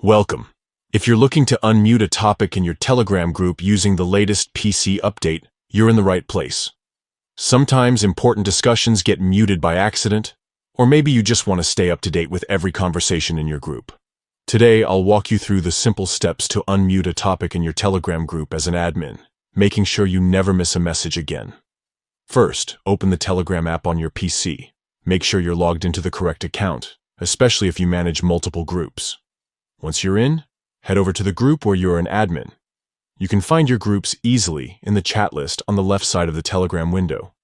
Welcome. If you're looking to unmute a topic in your Telegram group using the latest PC update, you're in the right place. Sometimes important discussions get muted by accident, or maybe you just want to stay up to date with every conversation in your group. Today, I'll walk you through the simple steps to unmute a topic in your Telegram group as an admin, making sure you never miss a message again. First, open the Telegram app on your PC. Make sure you're logged into the correct account, especially if you manage multiple groups. Once you're in, head over to the group where you're an admin. You can find your groups easily in the chat list on the left side of the Telegram window.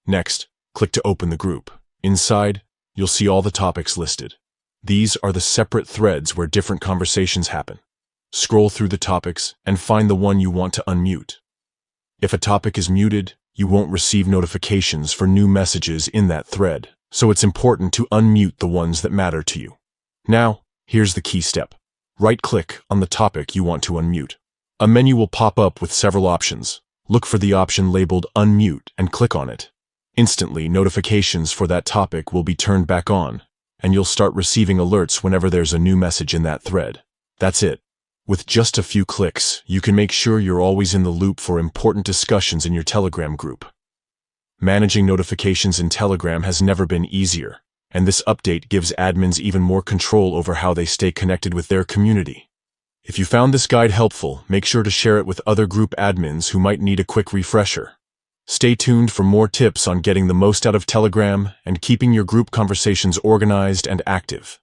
Next, click to open the group. Inside, you'll see all the topics listed. These are the separate threads where different conversations happen. Scroll through the topics and find the one you want to unmute. If a topic is muted, you won't receive notifications for new messages in that thread, so it's important to unmute the ones that matter to you. Now, here's the key step. Right-click on the topic you want to unmute. A menu will pop up with several options. Look for the option labeled Unmute and click on it. Instantly, notifications for that topic will be turned back on, and you'll start receiving alerts whenever there's a new message in that thread. That's it. With just a few clicks, you can make sure you're always in the loop for important discussions in your Telegram group. Managing notifications in Telegram has never been easier, and this update gives admins even more control over how they stay connected with their community. If you found this guide helpful, make sure to share it with other group admins who might need a quick refresher. Stay tuned for more tips on getting the most out of Telegram and keeping your group conversations organized and active.